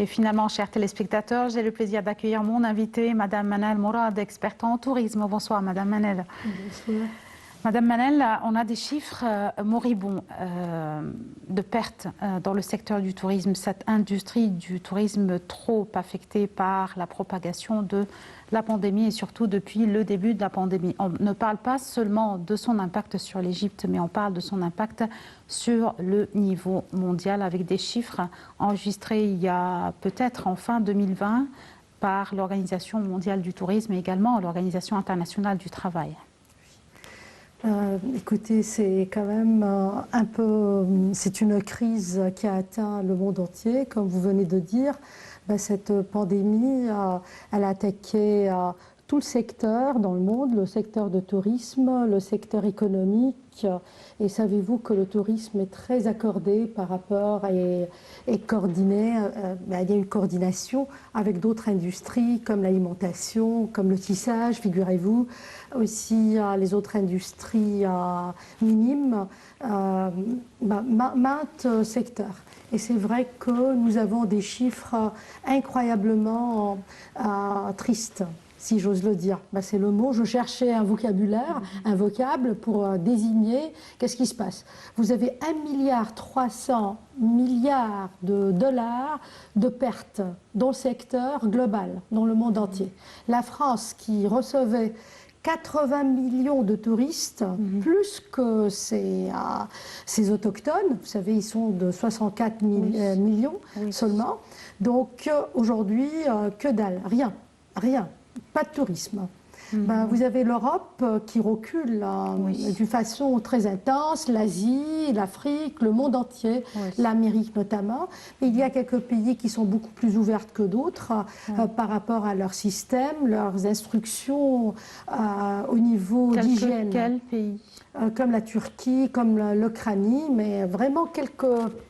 Et finalement, chers téléspectateurs, j'ai le plaisir d'accueillir mon invité, Madame Manel Mourad, experte en tourisme. Bonsoir, Madame Manel. Bonsoir. Madame Manel, on a des chiffres moribonds de pertes dans le secteur du tourisme, cette industrie du tourisme trop affectée par la propagation de la pandémie et surtout depuis le début de la pandémie. On ne parle pas seulement de son impact sur l'Égypte, mais on parle de son impact sur le niveau mondial avec des chiffres enregistrés il y a peut-être en fin 2020 par l'Organisation mondiale du tourisme et également l'Organisation internationale du travail. Écoutez, c'est quand même un peu, c'est une crise qui a atteint le monde entier, comme vous venez de dire. Cette pandémie, elle a attaqué tout le secteur dans le monde, le secteur de tourisme, le secteur économique. Et savez-vous que le tourisme est très accordé par rapport et coordonné, il y a une coordination avec d'autres industries comme l'alimentation, comme le tissage, figurez-vous, aussi les autres industries minimes, maintes secteurs. Et c'est vrai que nous avons des chiffres incroyablement tristes, si j'ose le dire. C'est le mot, je cherchais un vocabulaire, un vocable pour désigner qu'est-ce qui se passe. Vous avez 1,3 milliard de dollars de pertes dans le secteur global, dans le monde entier. La France qui recevait 80 millions de touristes, plus que ces autochtones. Vous savez, ils sont de 64 millions seulement. Donc aujourd'hui, que dalle, rien, pas de tourisme. Vous avez l'Europe qui recule d'une façon très intense, l'Asie, l'Afrique, le monde entier, l'Amérique notamment. Mais il y a quelques pays qui sont beaucoup plus ouverts que d'autres par rapport à leur système, leurs instructions au niveau d'hygiène. Quel pays? Comme la Turquie, comme l'Ukraine, mais vraiment quelques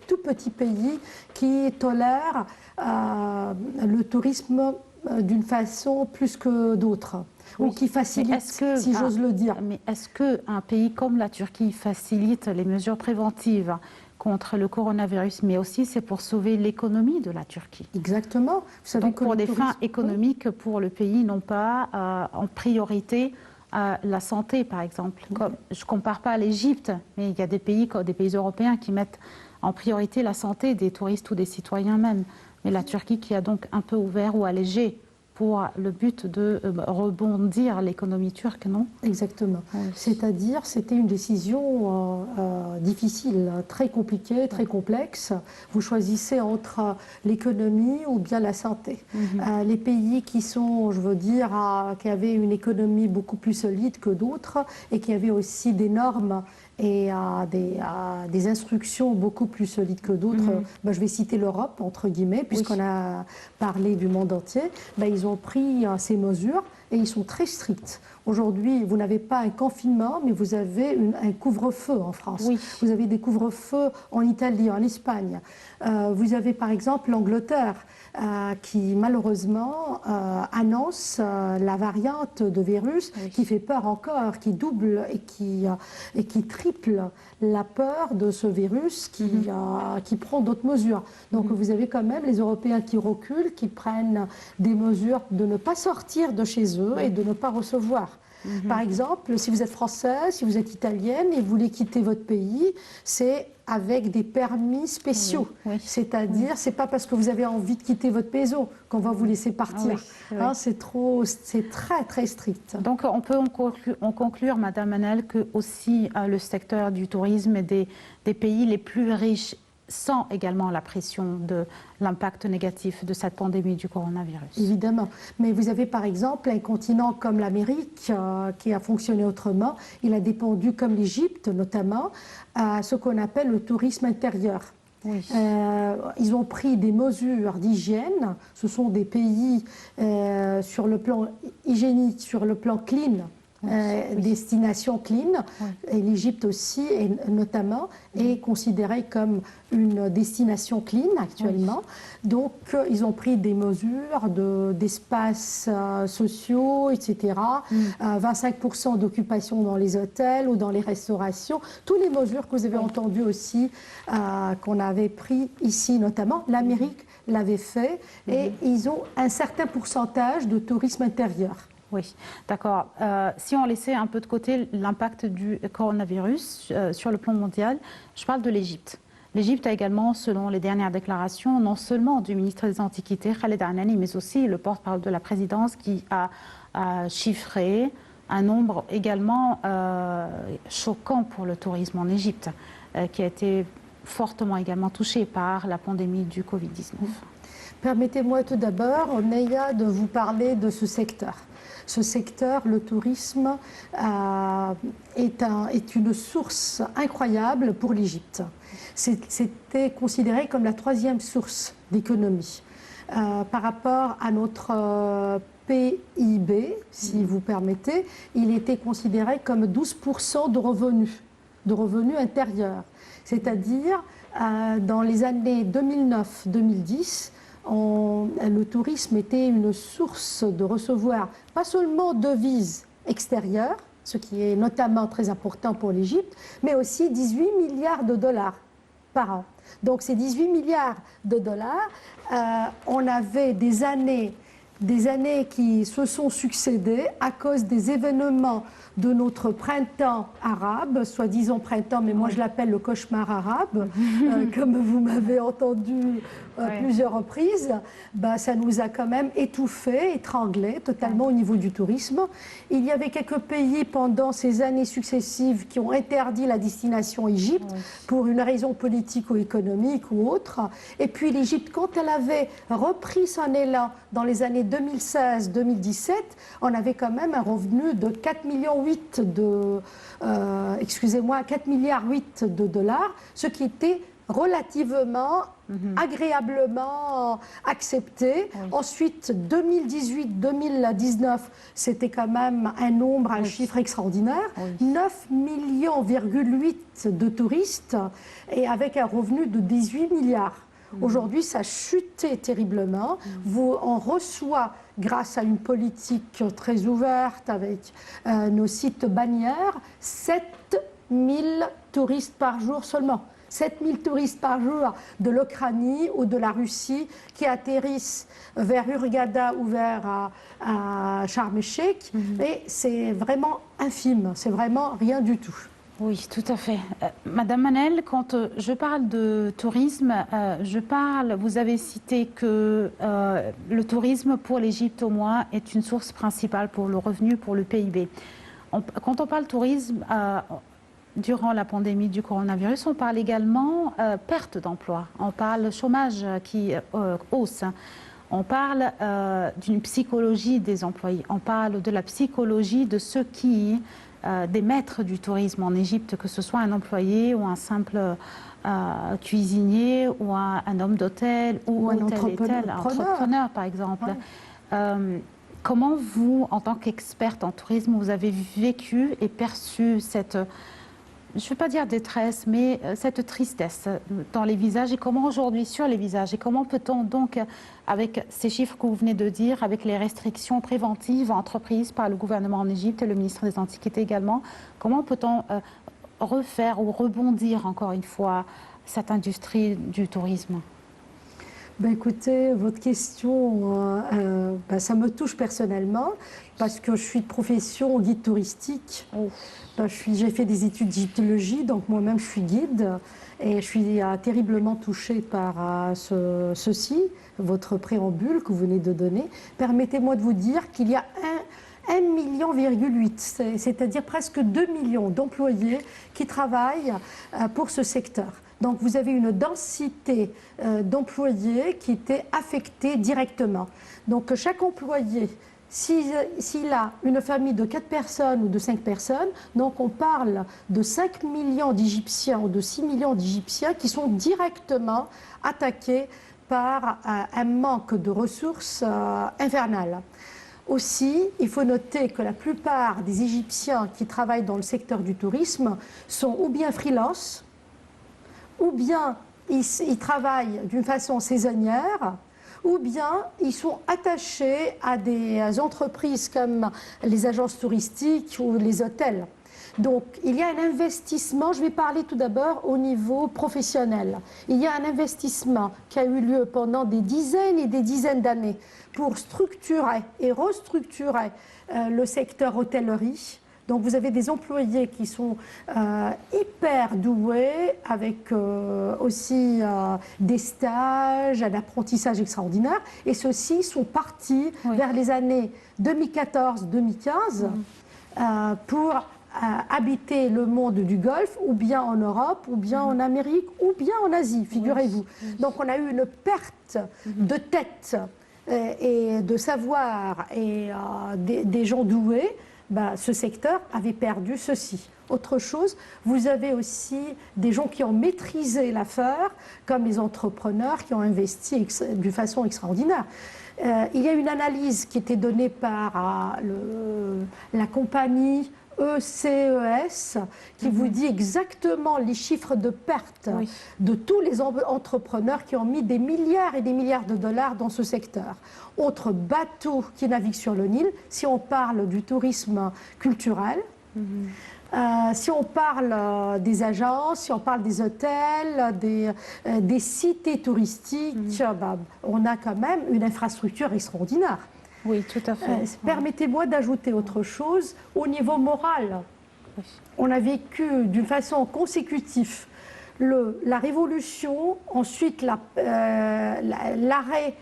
tout petits pays qui tolèrent le tourisme d'une façon plus que d'autres. Ou qui facilite, si j'ose le dire. Mais est-ce qu'un pays comme la Turquie facilite les mesures préventives contre le coronavirus, mais aussi c'est pour sauver l'économie de la Turquie? Exactement. Vous savez donc pour des fins économiques pour le pays, non pas en priorité la santé, par exemple. Comme, je ne compare pas à l'Égypte, mais il y a des pays européens qui mettent en priorité la santé des touristes ou des citoyens même. Mais la Turquie qui a donc un peu ouvert ou allégé pour le but de rebondir l'économie turque, non? Exactement. Oui. C'est-à-dire, c'était une décision difficile, très compliquée, très complexe. Vous choisissez entre l'économie ou bien la santé. Les pays qui sont, je veux dire, qui avaient une économie beaucoup plus solide que d'autres et qui avaient aussi des normes et des instructions beaucoup plus solides que d'autres. Je vais citer l'Europe, entre guillemets, puisqu'on a parlé du monde entier. Ils ont pris ces mesures et ils sont très stricts. Aujourd'hui, vous n'avez pas un confinement, mais vous avez un couvre-feu en France. Vous avez des couvre-feux en Italie, en Espagne. Vous avez par exemple l'Angleterre qui malheureusement annonce la variante de virus qui fait peur encore, qui double et qui triple la peur de ce virus qui prend d'autres mesures. Donc vous avez quand même les Européens qui reculent, qui prennent des mesures de ne pas sortir de chez eux et de ne pas recevoir. Par exemple, si vous êtes français, si vous êtes italienne et vous voulez quitter votre pays, c'est avec des permis spéciaux. C'est-à-dire, c'est pas parce que vous avez envie de quitter votre pays qu'on va vous laisser partir. C'est très très strict. Donc on peut en conclure, Madame Manel, que aussi le secteur du tourisme est des pays les plus riches sent également la pression de l'impact négatif de cette pandémie du coronavirus. Évidemment. Mais vous avez par exemple un continent comme l'Amérique qui a fonctionné autrement. Il a dépendu, comme l'Égypte notamment, à ce qu'on appelle le tourisme intérieur. Ils ont pris des mesures d'hygiène. Ce sont des pays sur le plan hygiénique, sur le plan clean. Destination clean, et l'Égypte aussi, et notamment, est considérée comme une destination clean actuellement. Donc, ils ont pris des mesures d'espaces sociaux, etc. 25% d'occupation dans les hôtels ou dans les restaurations. Toutes les mesures que vous avez entendues aussi, qu'on avait pris ici, notamment. L'Amérique l'avaient fait et ils ont un certain pourcentage de tourisme intérieur. Oui, d'accord. Si on laissait un peu de côté l'impact du coronavirus sur le plan mondial, je parle de l'Égypte. L'Égypte a également, selon les dernières déclarations, non seulement du ministre des Antiquités, Khaled Anani, mais aussi le porte-parole de la présidence qui a chiffré un nombre également choquant pour le tourisme en Égypte, qui a été fortement également touché par la pandémie du Covid-19. Permettez-moi tout d'abord, Neia, de vous parler de ce secteur. Ce secteur, le tourisme, est une source incroyable pour l'Égypte. C'était considéré comme la troisième source d'économie. Par rapport à notre PIB, si vous permettez, il était considéré comme 12% de revenus intérieurs. C'est-à-dire, dans les années 2009-2010, le tourisme était une source de recevoir pas seulement devises extérieures, ce qui est notamment très important pour l'Égypte, mais aussi 18 milliards de dollars par an. Donc ces 18 milliards de dollars, on avait des années qui se sont succédées à cause des événements de notre printemps arabe, soi-disant printemps, mais moi je l'appelle le cauchemar arabe, comme vous m'avez entendu plusieurs reprises, ça nous a quand même étouffés, étranglés totalement au niveau du tourisme. Il y avait quelques pays pendant ces années successives qui ont interdit la destination Égypte pour une raison politique ou économique ou autre. Et puis l'Égypte, quand elle avait repris son élan dans les années 2016-2017, on avait quand même un revenu de 4,8 millions de dollars, ce qui était relativement agréablement accepté. Ensuite, 2018-2019, c'était quand même un chiffre extraordinaire. 9,8 millions de touristes et avec un revenu de 18 milliards. Aujourd'hui, ça a chuté terriblement. On reçoit, grâce à une politique très ouverte avec nos sites bannières, 7000 touristes par jour seulement. 7000 touristes par jour de l'Ukraine ou de la Russie qui atterrissent vers Hurghada ou vers Sharm el-Sheikh. Et c'est vraiment infime, c'est vraiment rien du tout. Oui, tout à fait. Madame Manel, quand je parle de tourisme, vous avez cité que le tourisme pour l'Égypte au moins est une source principale pour le revenu, pour le PIB. Quand on parle tourisme, durant la pandémie du coronavirus, on parle également perte d'emploi, on parle chômage qui hausse, on parle d'une psychologie des employés, on parle de la psychologie de ceux des maîtres du tourisme en Égypte, que ce soit un employé ou un simple cuisinier ou un homme d'hôtel ou un entrepreneur par exemple. Comment vous, en tant qu'experte en tourisme, vous avez vécu et perçu cette, je ne veux pas dire détresse, mais cette tristesse dans les visages, et comment aujourd'hui sur les visages, et comment peut-on donc, avec ces chiffres que vous venez de dire, avec les restrictions préventives entreprises par le gouvernement en Égypte et le ministre des Antiquités également, comment peut-on refaire ou rebondir encore une fois cette industrie du tourisme ? Écoutez, votre question, ça me touche personnellement parce que je suis de profession guide touristique. J'ai fait des études d'égyptologie, donc moi-même je suis guide et je suis terriblement touchée par ceci, votre préambule que vous venez de donner. Permettez-moi de vous dire qu'il y a 1,8 million, c'est-à-dire presque 2 millions d'employés qui travaillent pour ce secteur. Donc vous avez une densité d'employés qui était affectée directement. Donc chaque employé, s'il a une famille de 4 personnes ou de 5 personnes, donc on parle de 5 millions d'Égyptiens ou de 6 millions d'Égyptiens qui sont directement attaqués par un manque de ressources infernales. Aussi, il faut noter que la plupart des Égyptiens qui travaillent dans le secteur du tourisme sont ou bien freelance, ou bien ils travaillent d'une façon saisonnière, ou bien ils sont attachés à des entreprises comme les agences touristiques ou les hôtels. Donc, il y a un investissement, je vais parler tout d'abord au niveau professionnel. Il y a un investissement qui a eu lieu pendant des dizaines et des dizaines d'années pour structurer et restructurer le secteur hôtellerie. Donc, vous avez des employés qui sont hyper doués, avec aussi des stages, un apprentissage extraordinaire. Et ceux-ci sont partis vers les années 2014-2015 pour habiter le monde du Golfe, ou bien en Europe, ou bien en Amérique, ou bien en Asie, figurez-vous. Donc, on a eu une perte de tête et de savoir et des gens doués. Ce secteur avait perdu ceci. Autre chose, vous avez aussi des gens qui ont maîtrisé l'affaire, comme les entrepreneurs qui ont investi d'une façon extraordinaire. Il y a une analyse qui était donnée par la compagnie ECES qui vous dit exactement les chiffres de perte de tous les entrepreneurs qui ont mis des milliards et des milliards de dollars dans ce secteur. Autre bateau qui navigue sur le Nil, si on parle du tourisme culturel, si on parle des agences, si on parle des hôtels, des cités touristiques, on a quand même une infrastructure extraordinaire. Oui, tout à fait. Permettez-moi d'ajouter autre chose au niveau moral. On a vécu d'une façon consécutive la révolution, ensuite l'arrêt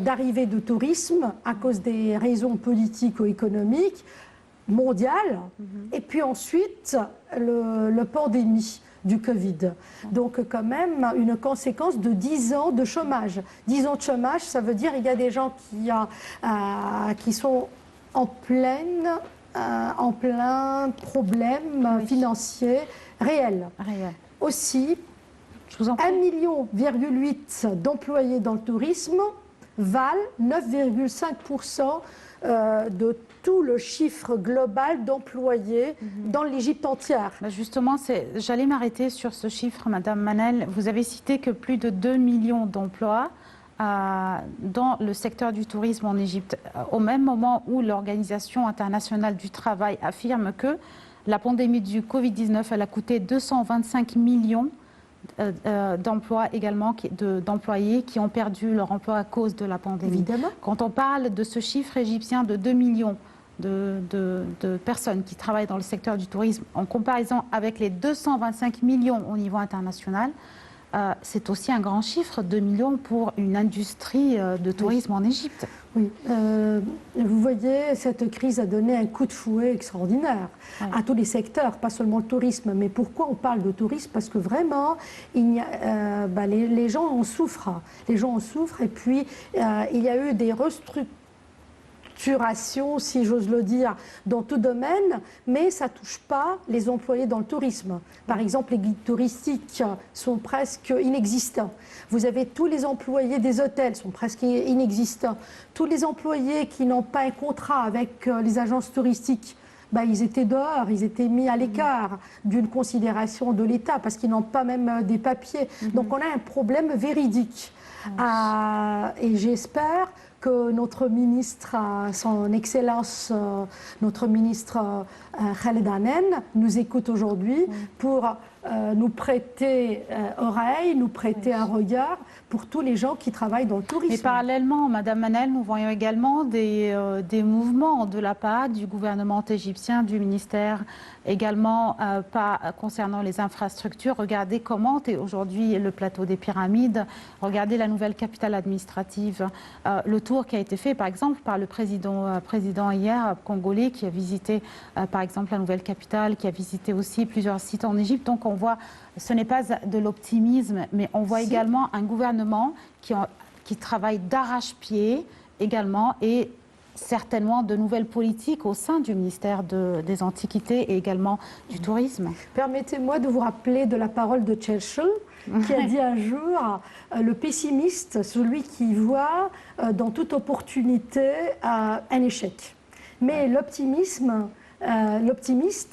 d'arrivée de tourisme à cause des raisons politico-économiques mondiales, et puis ensuite la pandémie du Covid. Donc quand même une conséquence de 10 ans de chômage. 10 ans de chômage, ça veut dire qu'il y a des gens qui sont en plein problème financier réel. Aussi, 1,8 million d'employés dans le tourisme valent 9,5% de tout le chiffre global d'employés dans l'Égypte entière. Justement, j'allais m'arrêter sur ce chiffre, Madame Manel. Vous avez cité que plus de 2 millions d'emplois dans le secteur du tourisme en Égypte, au même moment où l'Organisation internationale du travail affirme que la pandémie du Covid-19 elle a coûté 225 millions d'emplois également, d'employés qui ont perdu leur emploi à cause de la pandémie. Évidemment. Quand on parle de ce chiffre égyptien de 2 millions de personnes qui travaillent dans le secteur du tourisme, en comparaison avec les 225 millions au niveau international, c'est aussi un grand chiffre, 2 millions pour une industrie de tourisme en Égypte. Oui, vous voyez, cette crise a donné un coup de fouet extraordinaire à tous les secteurs, pas seulement le tourisme. Mais pourquoi on parle de tourisme? Parce que vraiment, les gens en souffrent. Les gens en souffrent, et puis il y a eu des restructurations, si j'ose le dire, dans tout domaine, mais ça ne touche pas les employés dans le tourisme. Par exemple, les guides touristiques sont presque inexistants. Vous avez tous les employés des hôtels sont presque inexistants. Tous les employés qui n'ont pas un contrat avec les agences touristiques, ils étaient dehors, ils étaient mis à l'écart d'une considération de l'État parce qu'ils n'ont pas même des papiers. Donc on a un problème véridique. Et j'espère que notre ministre, son Excellence, notre ministre Khaled Anen, nous écoute aujourd'hui pour nous prêter oreille, nous prêter un regard pour tous les gens qui travaillent dans le tourisme. Mais parallèlement, Madame Manel, nous voyons également des mouvements de la part du gouvernement égyptien, du ministère également concernant les infrastructures. Regardez comment est aujourd'hui le plateau des Pyramides, regardez la nouvelle capitale administrative, le tour qui a été fait par exemple par le président hier congolais qui a visité par exemple la nouvelle capitale, qui a visité aussi plusieurs sites en Égypte. Donc on voit, ce n'est pas de l'optimisme, mais on voit également un gouvernement qui travaille d'arrache-pied également, et certainement de nouvelles politiques au sein du ministère des Antiquités et également du Tourisme. Permettez-moi de vous rappeler de la parole de Churchill, qui a dit un jour le pessimiste, celui qui voit dans toute opportunité un échec. Mais l'optimiste,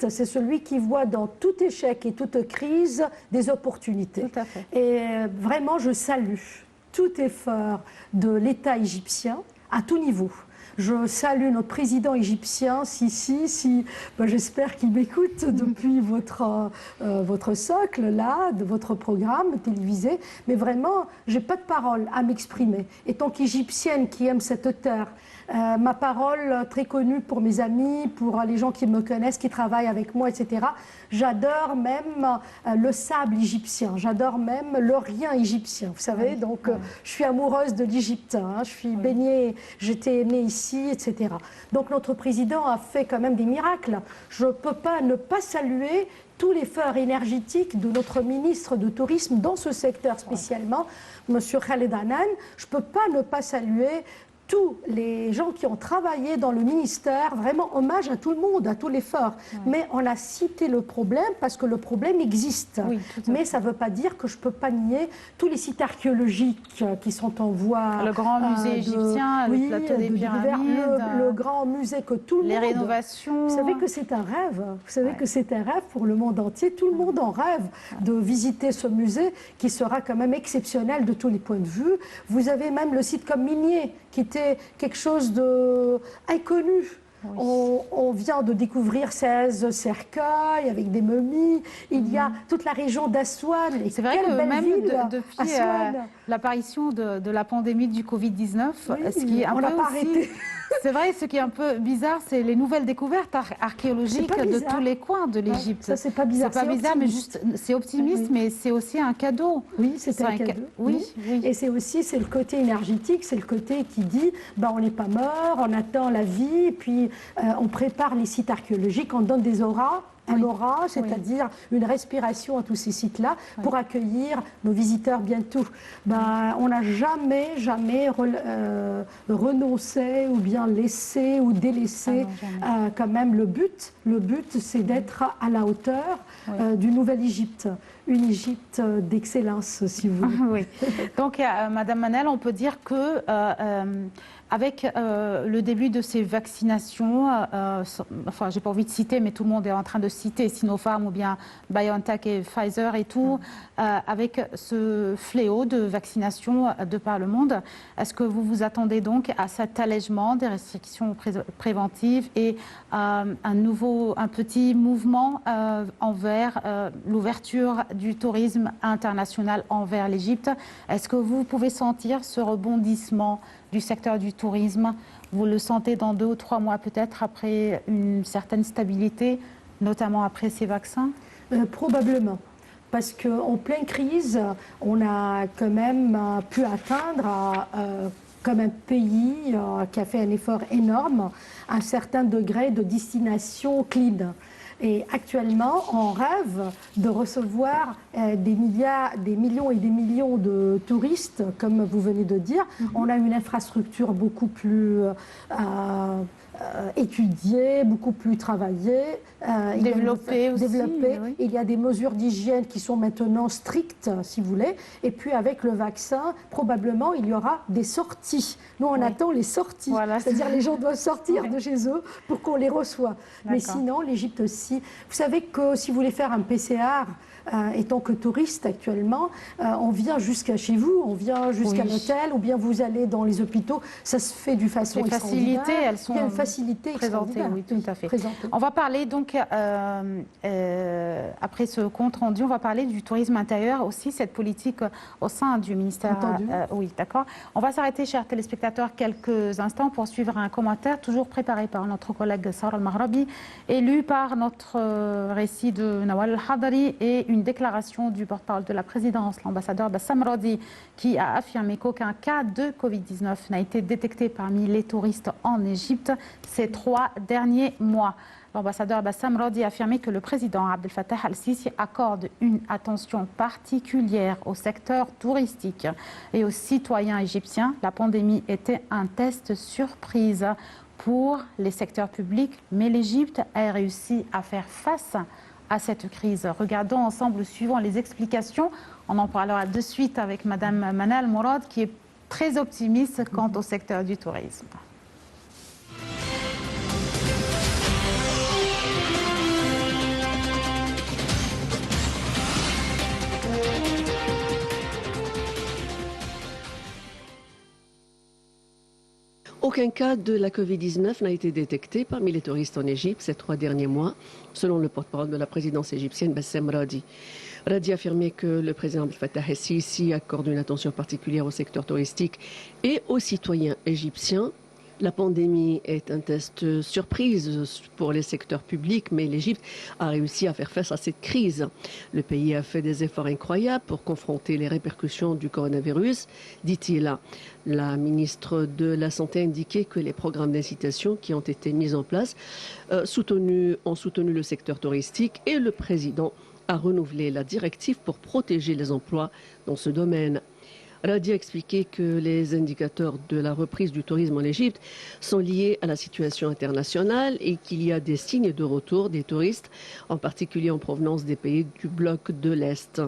c'est celui qui voit dans tout échec et toute crise des opportunités. Tout à fait. Et vraiment, je salue tout effort de l'État égyptien à tout niveau. Je salue notre président égyptien, Sisi, ben, j'espère qu'il m'écoute depuis votre socle, là, de votre programme télévisé. Mais vraiment, je n'ai pas de parole à m'exprimer. Et tant qu'égyptienne qui aime cette terre, ma parole très connue pour mes amis, pour les gens qui me connaissent, qui travaillent avec moi, etc. J'adore même le sable égyptien, j'adore même l'Orient égyptien, vous savez. Donc je suis amoureuse de l'Égypte, hein, je suis baignée, j'étais née ici, etc. Donc notre président a fait quand même des miracles. Je ne peux pas ne pas saluer tout l'effort énergétique de notre ministre de Tourisme dans ce secteur spécialement, M. Khaled Hanan. Je ne peux pas ne pas saluer tous les gens qui ont travaillé dans le ministère, vraiment hommage à tout le monde, à tout l'effort. Mais on a cité le problème parce que le problème existe. Oui, mais ça ne veut pas dire que je ne peux pas nier tous les sites archéologiques qui sont en voie. Le grand musée égyptien, le plateau des pyramides. Le grand musée que tout le monde... Les rénovations. Vous savez que c'est un rêve. Vous savez que c'est un rêve pour le monde entier. Tout le monde en rêve de visiter ce musée qui sera quand même exceptionnel de tous les points de vue. Vous avez même le site comme Minier, qui était quelque chose d'inconnu. Oui. On vient de découvrir 16 cercueils avec des momies. Il y a toute la région d'Assouan. C'est vrai que même depuis l'apparition de la pandémie du Covid-19, ce qui est un peu aussi... C'est vrai, ce qui est un peu bizarre, c'est les nouvelles découvertes archéologiques de tous les coins de l'Égypte. Ça, c'est pas bizarre. C'est pas bizarre, mais juste, c'est optimiste, mais c'est aussi un cadeau. Oui, c'est un cadeau. Oui. Et c'est aussi, c'est le côté énergétique, c'est le côté qui dit, on n'est pas mort, on attend la vie, et puis on prépare les sites archéologiques, on donne des auras. Un aura, c'est-à-dire une respiration à tous ces sites-là pour accueillir nos visiteurs bientôt. On n'a jamais renoncé ou bien laissé ou délaissé quand même le but. Le but, c'est d'être à la hauteur du Nouvelle-Égypte. Une Égypte d'excellence, si vous voulez. Oui. Donc, Madame Manel, on peut dire que avec le début de ces vaccinations, enfin, j'ai pas envie de citer, mais tout le monde est en train de citer Sinopharm ou bien BioNTech et Pfizer et tout, avec ce fléau de vaccination de par le monde, est-ce que vous vous attendez donc à cet allègement des restrictions préventives et un petit mouvement envers l'ouverture du tourisme international envers l'Égypte? Est-ce que vous pouvez sentir ce rebondissement du secteur du tourisme? Vous le sentez dans 2 ou 3 mois peut-être après une certaine stabilité, notamment après ces vaccins? Probablement. Parce qu'en pleine crise, on a quand même pu atteindre, comme un pays qui a fait un effort énorme, un certain degré de destination clean. Et actuellement, on rêve de recevoir des millions et des millions de touristes, comme vous venez de dire. On a une infrastructure beaucoup plus étudiée, beaucoup plus travaillée. Développée aussi. Oui. Il y a des mesures d'hygiène qui sont maintenant strictes, si vous voulez. Et puis avec le vaccin, probablement, il y aura des sorties. Nous, on attend les sorties. Voilà. C'est-à-dire les gens doivent sortir de chez eux pour qu'on les reçoive. Mais sinon, l'Égypte aussi. Vous savez que si vous voulez faire un PCR, étant que touriste actuellement, on vient jusqu'à chez vous, on vient jusqu'à l'hôtel, ou bien vous allez dans les hôpitaux. Ça se fait d'une façon extraordinaire. Les facilités, elles sont présentées, oui, tout à fait. On va parler donc, après ce compte rendu, on va parler du tourisme intérieur aussi, cette politique au sein du ministère. Oui, d'accord. On va s'arrêter, chers téléspectateurs, quelques instants pour suivre un commentaire toujours préparé par notre collègue Sarah Al-Mahrabi et lu par notre récit de Nawal Al-Hadari et une déclaration du porte-parole de la présidence, l'ambassadeur Bassam Radi, qui a affirmé qu'aucun cas de Covid-19 n'a été détecté parmi les touristes en Égypte ces 3 derniers mois. L'ambassadeur Bassam Radi a affirmé que le président Abdel Fattah al-Sisi accorde une attention particulière au secteur touristique et aux citoyens égyptiens. La pandémie était un test surprise pour les secteurs publics, mais l'Égypte a réussi à faire face à cette crise. Regardons ensemble, suivant les explications. On en parlera de suite avec Madame Manal Mourad, qui est très optimiste quant au secteur du tourisme. Aucun cas de la Covid-19 n'a été détecté parmi les touristes en Égypte ces 3 derniers mois, selon le porte-parole de la présidence égyptienne, Bassem Radi. Radi a affirmé que le président Abdel Fattah el-Sisi accorde une attention particulière au secteur touristique et aux citoyens égyptiens. La pandémie est un test surprise pour les secteurs publics, mais l'Égypte a réussi à faire face à cette crise. Le pays a fait des efforts incroyables pour confronter les répercussions du coronavirus, dit-il. La ministre de la Santé a indiqué que les programmes d'incitation qui ont été mis en place ont soutenu le secteur touristique et le président a renouvelé la directive pour protéger les emplois dans ce domaine. Radi a expliqué que les indicateurs de la reprise du tourisme en Égypte sont liés à la situation internationale et qu'il y a des signes de retour des touristes, en particulier en provenance des pays du bloc de l'Est.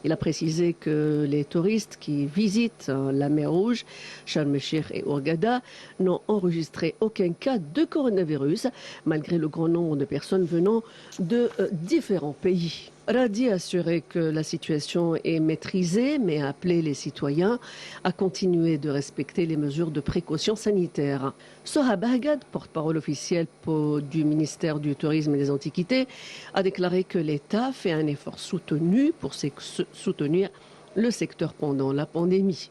Il a précisé que les touristes qui visitent la mer Rouge, Sharm el-Sheikh et Hurghada n'ont enregistré aucun cas de coronavirus, malgré le grand nombre de personnes venant de différents pays. Radi a assuré que la situation est maîtrisée, mais a appelé les citoyens à continuer de respecter les mesures de précaution sanitaire. Soha Bahgad, porte-parole officielle du ministère du Tourisme et des Antiquités, a déclaré que l'État fait un effort soutenu pour soutenir le secteur pendant la pandémie.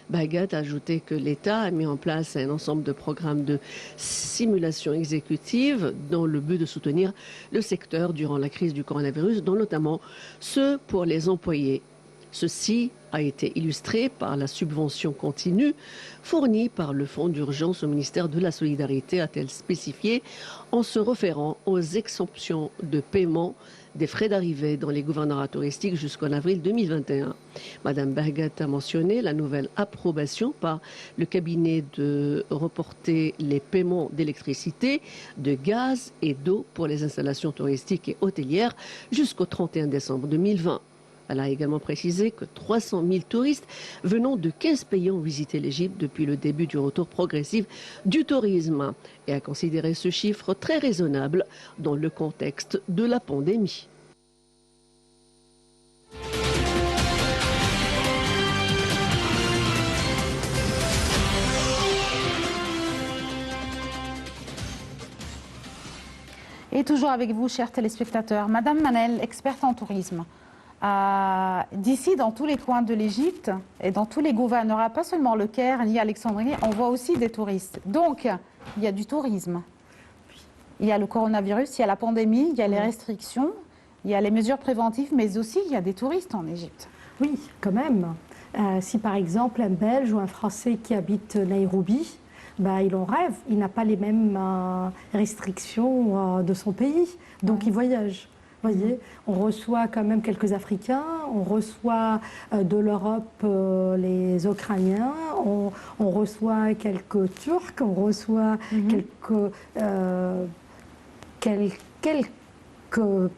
Bahgad a ajouté que l'État a mis en place un ensemble de programmes de simulation exécutive dans le but de soutenir le secteur durant la crise du coronavirus, dont notamment ceux pour les employés. Ceci a été illustré par la subvention continue fournie par le Fonds d'urgence au ministère de la Solidarité, a-t-elle spécifié, en se référant aux exemptions de paiement des frais d'arrivée dans les gouvernorats touristiques jusqu'en avril 2021. Madame Bahgad a mentionné la nouvelle approbation par le cabinet de reporter les paiements d'électricité, de gaz et d'eau pour les installations touristiques et hôtelières jusqu'au 31 décembre 2020. Elle a également précisé que 300 000 touristes venant de 15 pays ont visité l'Égypte depuis le début du retour progressif du tourisme et a considéré ce chiffre très raisonnable dans le contexte de la pandémie. Et toujours avec vous, chers téléspectateurs, Madame Manel, experte en tourisme. D'ici, dans tous les coins de l'Égypte et dans tous les gouvernorats, pas seulement le Caire ni Alexandrie, on voit aussi des touristes. Donc, il y a du tourisme. Il y a le coronavirus, il y a la pandémie, il y a les restrictions, il y a les mesures préventives, mais aussi il y a des touristes en Égypte. Oui, quand même. Si par exemple un Belge ou un Français qui habite Nairobi, il en rêve, il n'a pas les mêmes restrictions de son pays, donc il voyage. Voyez, on reçoit quand même quelques Africains, on reçoit de l'Europe les Ukrainiens, on reçoit quelques Turcs, on reçoit quelques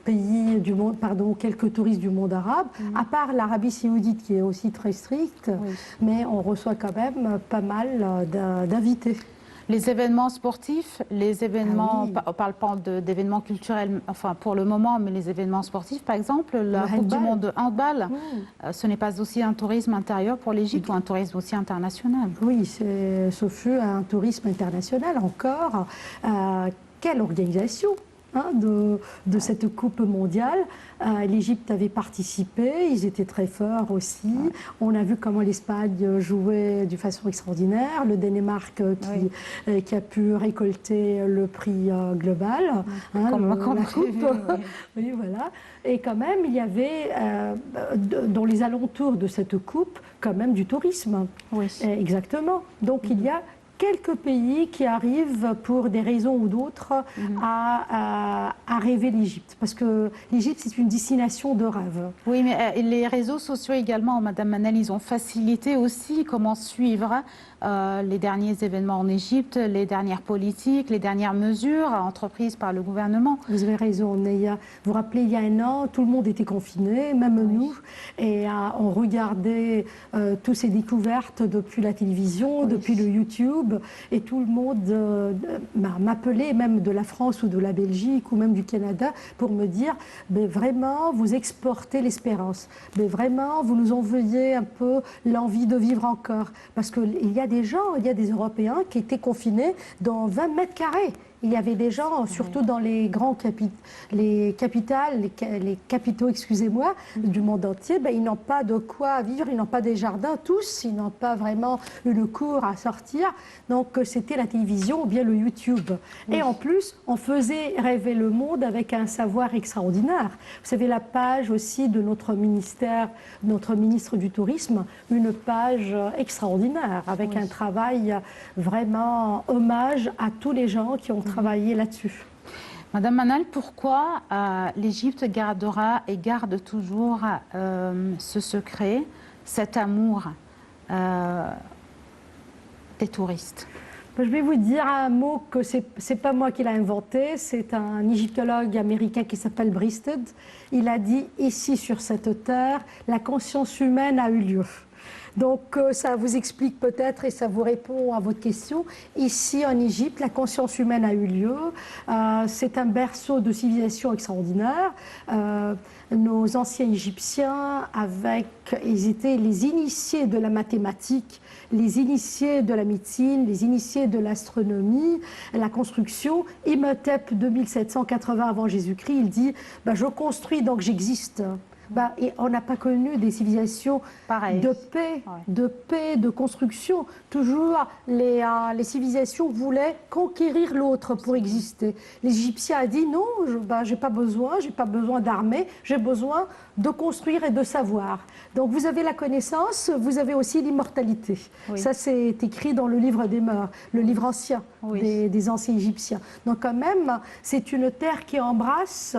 pays du monde, quelques touristes du monde arabe, à part l'Arabie saoudite qui est aussi très stricte, mais on reçoit quand même pas mal d'invités. Les événements sportifs, les événements, on ne parle pas d'événements culturels, enfin pour le moment, mais les événements sportifs, par exemple, la Coupe du Monde de handball, ce n'est pas aussi un tourisme intérieur pour l'Égypte ou un tourisme aussi international. Oui, ce fut un tourisme international encore. Quelle organisation de cette Coupe mondiale. L'Égypte avait participé, ils étaient très forts aussi. On a vu comment l'Espagne jouait de façon extraordinaire, le Danemark qui a pu récolter le prix global, la Coupe. Oui, voilà. Et quand même, il y avait dans les alentours de cette Coupe quand même du tourisme. Oui. Exactement. Donc il y a quelques pays qui arrivent pour des raisons ou d'autres à rêver l'Égypte. Parce que l'Égypte, c'est une destination de rêve. Oui, mais les réseaux sociaux également, Madame Manel, ils ont facilité aussi comment suivre les derniers événements en Égypte, les dernières politiques, les dernières mesures entreprises par le gouvernement. Vous avez raison, Neya. Vous vous rappelez, il y a un an, tout le monde était confiné, même nous, et on regardait toutes ces découvertes depuis la télévision, depuis le YouTube, et tout le monde m'appelait, même de la France ou de la Belgique ou même du Canada, pour me dire, mais vraiment, vous exportez l'espérance, mais vraiment, vous nous envoyez un peu l'envie de vivre encore, parce qu'il y a des gens, il y a des Européens qui étaient confinés dans 20 mètres carrés. Il y avait des gens, surtout dans les grands les capitaux, excusez-moi, du monde entier, ben, ils n'ont pas de quoi vivre, ils n'ont pas des jardins tous, ils n'ont pas vraiment une cour à sortir. Donc c'était la télévision ou bien le YouTube. Et en plus, on faisait rêver le monde avec un savoir extraordinaire. Vous savez, la page aussi de notre ministère, notre ministre du Tourisme, une page extraordinaire avec un travail vraiment hommage à tous les gens qui ont travaillé là-dessus. Madame Manal, pourquoi l'Égypte gardera et garde toujours ce secret, cet amour des touristes? Je vais vous dire un mot que c'est pas moi qui l'ai inventé, c'est un égyptologue américain qui s'appelle Bristed. Il a dit ici sur cette terre, la conscience humaine a eu lieu. Donc ça vous explique peut-être et ça vous répond à votre question. Ici en Égypte, la conscience humaine a eu lieu. C'est un berceau de civilisation extraordinaire. Nos anciens Égyptiens, ils étaient les initiés de la mathématique, les initiés de la médecine, les initiés de l'astronomie, la construction. Imhotep, 2780 avant Jésus-Christ, il dit je construis donc j'existe. Et on n'a pas connu des civilisations de paix, de construction. Toujours, les civilisations voulaient conquérir l'autre pour exister. Les Égyptiens ont dit non, j'ai pas besoin d'armée, j'ai besoin de construire et de savoir. Donc vous avez la connaissance, vous avez aussi l'immortalité. Ça, c'est écrit dans le livre des Mœurs, le livre ancien des anciens Égyptiens. Donc quand même, c'est une terre qui embrasse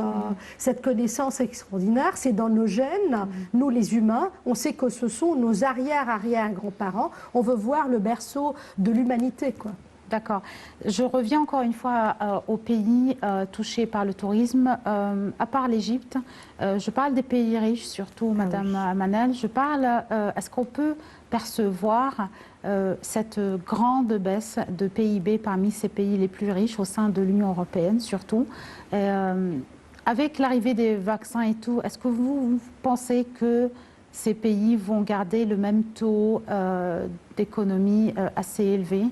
cette connaissance extraordinaire. C'est dans nos gènes, nous les humains, on sait que ce sont nos arrière-arrière-grands-parents. On veut voir le berceau de l'humanité, quoi. D'accord. Je reviens encore une fois aux pays touchés par le tourisme. À part l'Égypte, je parle des pays riches, surtout, Madame Manal. Je parle, est-ce qu'on peut percevoir cette grande baisse de PIB parmi ces pays les plus riches au sein de l'Union européenne, surtout avec l'arrivée des vaccins et tout, est-ce que vous pensez que ces pays vont garder le même taux d'économie assez élevé,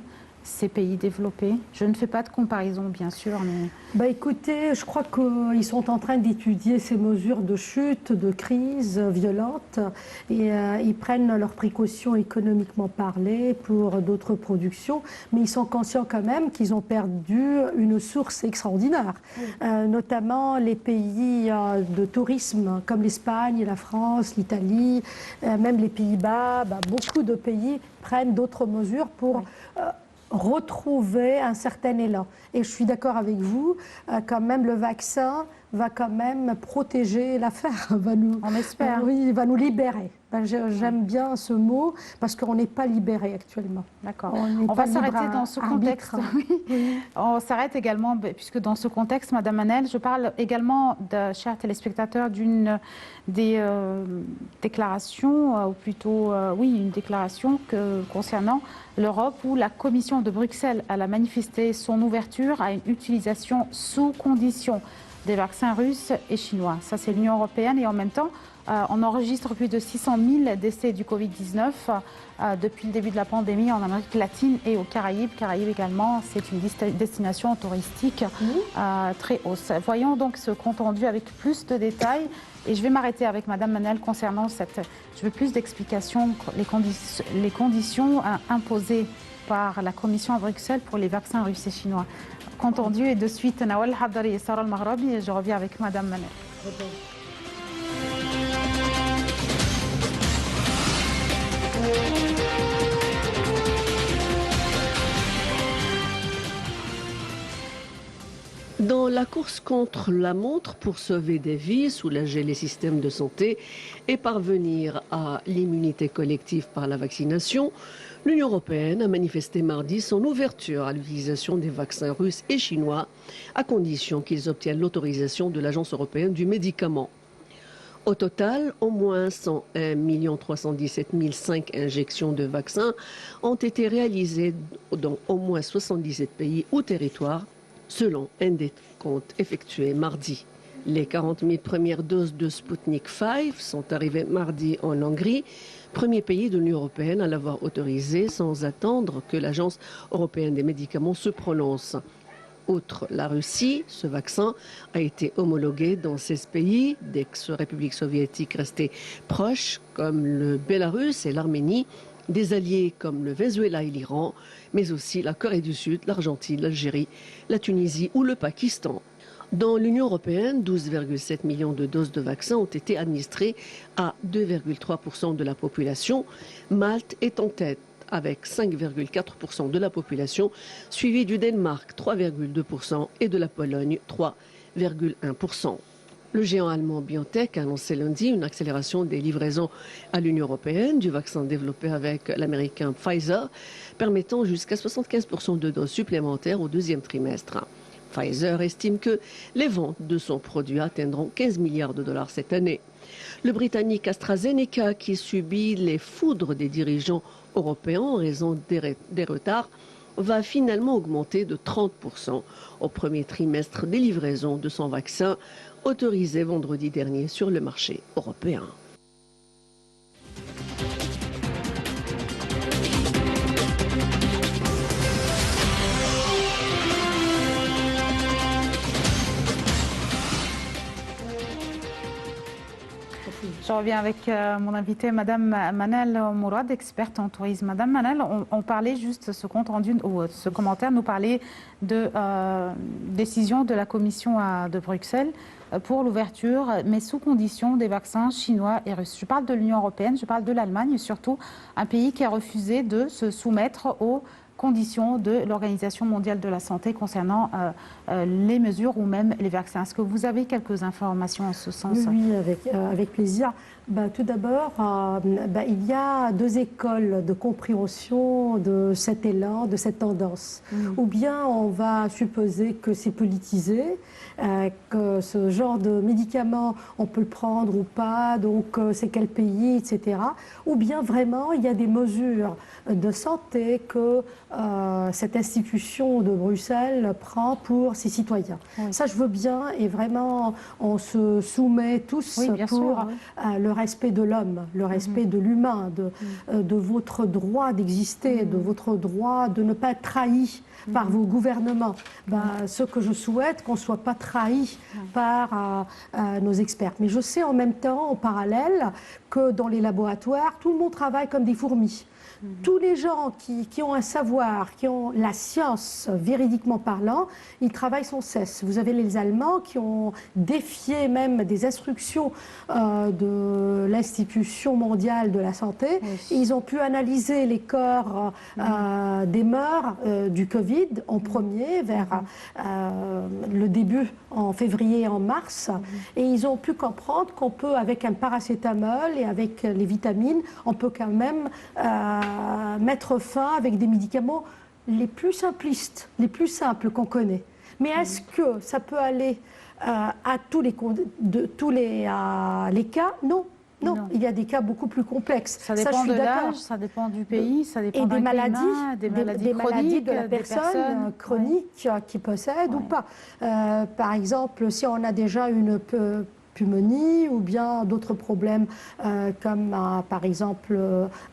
ces pays développés? Je ne fais pas de comparaison, bien sûr, mais... Écoutez, je crois qu'ils sont en train d'étudier ces mesures de chute, de crise violente, et ils prennent leurs précautions économiquement parlé pour d'autres productions, mais ils sont conscients quand même qu'ils ont perdu une source extraordinaire, notamment les pays de tourisme comme l'Espagne, la France, l'Italie, même les Pays-Bas. Beaucoup de pays prennent d'autres mesures pour... retrouver un certain élan. Et je suis d'accord avec vous, quand même le vaccin va quand même protéger l'affaire, on espère. Oui, va nous libérer. J'aime bien ce mot parce qu'on n'est pas libéré actuellement. D'accord. On va s'arrêter dans ce contexte. Oui. On s'arrête également, puisque dans ce contexte, Madame Manel, je parle également, chers téléspectateurs, d'une des déclarations, ou plutôt, une déclaration concernant l'Europe où la Commission de Bruxelles a manifesté son ouverture à une utilisation sous condition des vaccins russes et chinois. Ça, c'est l'Union européenne et en même temps, on enregistre plus de 600 000 décès du Covid-19 depuis le début de la pandémie en Amérique latine et aux Caraïbes. Caraïbes également, c'est une destination touristique très hausse. Voyons donc ce compte rendu avec plus de détails. Et je vais m'arrêter avec Madame Manel concernant je veux plus d'explications, les conditions imposées par la Commission à Bruxelles pour les vaccins russes et chinois. Compte rendu et de suite, Nawal Hadari et Sarah Al-Maghrabi, et je reviens avec Madame Manel. Dans la course contre la montre pour sauver des vies, soulager les systèmes de santé et parvenir à l'immunité collective par la vaccination, l'Union européenne a manifesté mardi son ouverture à l'utilisation des vaccins russes et chinois, à condition qu'ils obtiennent l'autorisation de l'Agence européenne du médicament. Au total, au moins 101 317 005 injections de vaccins ont été réalisées dans au moins 77 pays ou territoires, selon un décompte effectué mardi. Les 40 000 premières doses de Sputnik V sont arrivées mardi en Hongrie, Premier pays de l'Union européenne à l'avoir autorisé sans attendre que l'Agence européenne des médicaments se prononce. Outre la Russie, ce vaccin a été homologué dans 16 pays d'ex-républiques soviétiques restées proches, comme le Bélarus et l'Arménie, des alliés comme le Venezuela et l'Iran, mais aussi la Corée du Sud, l'Argentine, l'Algérie, la Tunisie ou le Pakistan. Dans l'Union européenne, 12,7 millions de doses de vaccins ont été administrées à 2,3% de la population. Malte est en tête avec 5,4% de la population, suivi du Danemark 3,2% et de la Pologne 3,1%. Le géant allemand BioNTech a annoncé lundi une accélération des livraisons à l'Union européenne du vaccin développé avec l'américain Pfizer, permettant jusqu'à 75% de doses supplémentaires au deuxième trimestre. Pfizer estime que les ventes de son produit atteindront 15 milliards de dollars cette année. Le Britannique AstraZeneca, qui subit les foudres des dirigeants européens en raison des retards, va finalement augmenter de 30% au premier trimestre des livraisons de son vaccin, autorisé vendredi dernier sur le marché européen. Je reviens avec mon invitée, Madame Manal Mourad, experte en tourisme. Madame Manal, on parlait juste, ce compte rendu, ou ce commentaire nous parlait de décision de la Commission de Bruxelles pour l'ouverture, mais sous condition, des vaccins chinois et russes. Je parle de l'Union européenne, je parle de l'Allemagne, surtout un pays qui a refusé de se soumettre aux conditions de l'Organisation mondiale de la santé concernant les mesures ou même les vaccins. Est-ce que vous avez quelques informations en ce sens? Oui, avec plaisir. Tout d'abord, il y a deux écoles de compréhension de cet élan, de cette tendance. Ou bien on va supposer que c'est politisé, que ce genre de médicament, on peut le prendre ou pas, donc c'est quel pays, etc. Ou bien vraiment, il y a des mesures de santé que cette institution de Bruxelles prend pour ses citoyens. Oui. Ça, je veux bien, et vraiment, on se soumet tous pour le respect de l'homme, le respect de l'humain, de votre droit d'exister, de votre droit de ne pas être trahi par vos gouvernements. Ce que je souhaite, qu'on ne soit pas trahi par nos experts. Mais je sais en même temps, en parallèle, que dans les laboratoires, tout le monde travaille comme des fourmis. Tous les gens qui ont un savoir, qui ont la science véridiquement parlant, ils travaillent sans cesse. Vous avez les Allemands qui ont défié même des instructions de l'Institution mondiale de la santé. Oui. Ils ont pu analyser les corps des morts du Covid en premier, vers le début en février et en mars. Et ils ont pu comprendre qu'on peut, avec un paracétamol et avec les vitamines, on peut quand même mettre fin avec des médicaments les plus simplistes, les plus simples qu'on connaît. Mais est-ce que ça peut aller à tous les cas? Non. Non, il y a des cas beaucoup plus complexes. Ça dépend de l'âge, ça dépend du pays, ça dépend des maladies, des maladies de la personne chronique qui possède ou pas. Par exemple, si on a déjà une pneumonie ou bien d'autres problèmes comme par exemple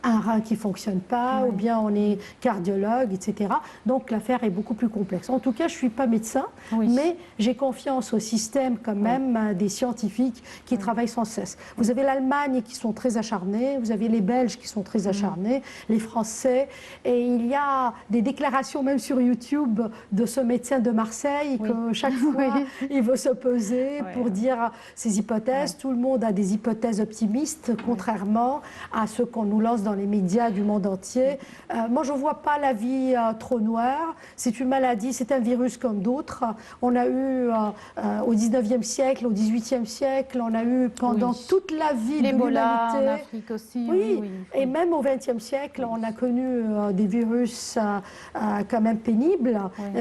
un rein qui ne fonctionne pas ou bien on est cardiologue, etc. Donc l'affaire est beaucoup plus complexe. En tout cas, je ne suis pas médecin, mais j'ai confiance au système quand même des scientifiques qui travaillent sans cesse. Vous avez l'Allemagne qui sont très acharnés, vous avez les Belges qui sont très acharnés, les Français, et il y a des déclarations même sur YouTube de ce médecin de Marseille que chaque fois il veut se peser pour dire ses hypothèses. Tout le monde a des hypothèses optimistes, contrairement à ce qu'on nous lance dans les médias du monde entier. Moi, je ne vois pas la vie trop noire. C'est une maladie, c'est un virus comme d'autres. On a eu au 19e siècle, au 18e siècle, on a eu pendant toute la vie de l'humanité. En Afrique aussi. Et même au 20e siècle, on a connu des virus quand même pénibles.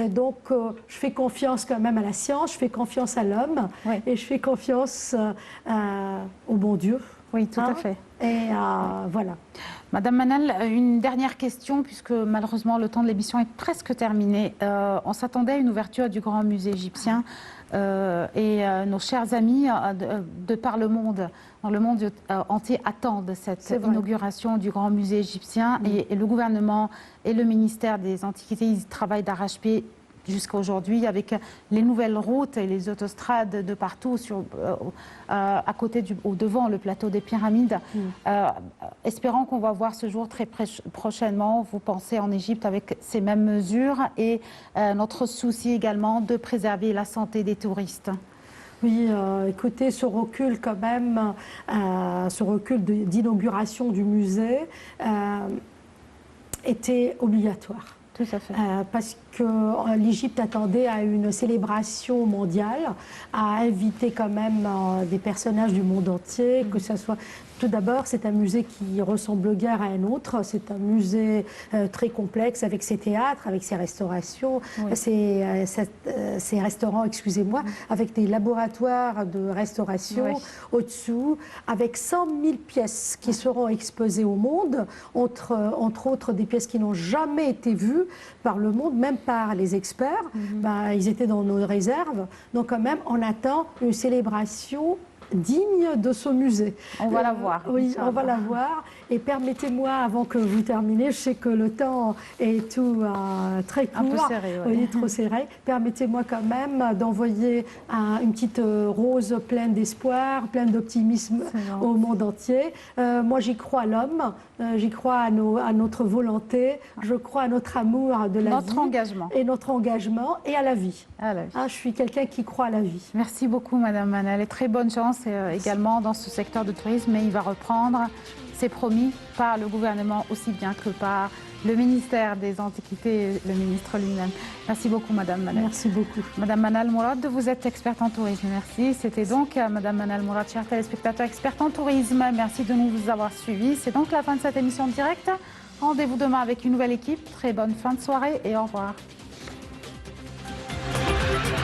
Donc, je fais confiance quand même à la science, je fais confiance à l'homme et je fais confiance au bon Dieu. Oui, tout à fait. Et voilà. Madame Manal, une dernière question, puisque malheureusement le temps de l'émission est presque terminé. On s'attendait à une ouverture du Grand Musée égyptien et nos chers amis de par le monde, dans le monde entier, attendent cette inauguration du Grand Musée égyptien et le gouvernement et le ministère des Antiquités, ils travaillent d'arrache-pied jusqu'à aujourd'hui avec les nouvelles routes et les autostrades de partout à côté au devant le plateau des pyramides. Espérons qu'on va voir ce jour très prochainement. Vous pensez en Égypte avec ces mêmes mesures et notre souci également de préserver la santé des touristes. Oui, écoutez, ce recul quand même, ce recul d'inauguration du musée était obligatoire. Tout à fait. Parce que l'Égypte attendait à une célébration mondiale, à inviter quand même des personnages du monde entier, que ce soit... Tout d'abord, c'est un musée qui ressemble guère à un autre. C'est un musée très complexe avec ses théâtres, avec ses restaurations, ses restaurants, excusez-moi, avec des laboratoires de restauration au-dessous, avec 100 000 pièces qui seront exposées au monde, entre autres des pièces qui n'ont jamais été vues par le monde, même par les experts. Ils étaient dans nos réserves. Donc quand même, on attend une célébration digne de ce musée. On va la voir. Oui, on va la voir. Et permettez-moi, avant que vous terminiez, je sais que le temps est tout très court. Un peu serré, oui, trop serré. Permettez-moi quand même d'envoyer une petite rose pleine d'espoir, pleine d'optimisme au monde entier. Moi, j'y crois à l'homme, j'y crois à notre volonté, je crois à notre amour de la vie. Notre engagement. Et notre engagement et à la vie. À la vie. Je suis quelqu'un qui croit à la vie. Merci beaucoup, Madame Manal. Et très bonne chance également dans ce secteur de tourisme. Mais il va reprendre, c'est promis, par le gouvernement aussi bien que par le ministère des Antiquités et le ministre lui-même. Merci beaucoup, Madame Manal. Merci beaucoup. Madame Manal Mourad, vous êtes experte en tourisme. Merci. C'était donc Madame Manal Mourad, chers téléspectateurs, experte en tourisme. Merci de nous avoir suivis. C'est donc la fin de cette émission directe. Rendez-vous demain avec une nouvelle équipe. Très bonne fin de soirée et au revoir.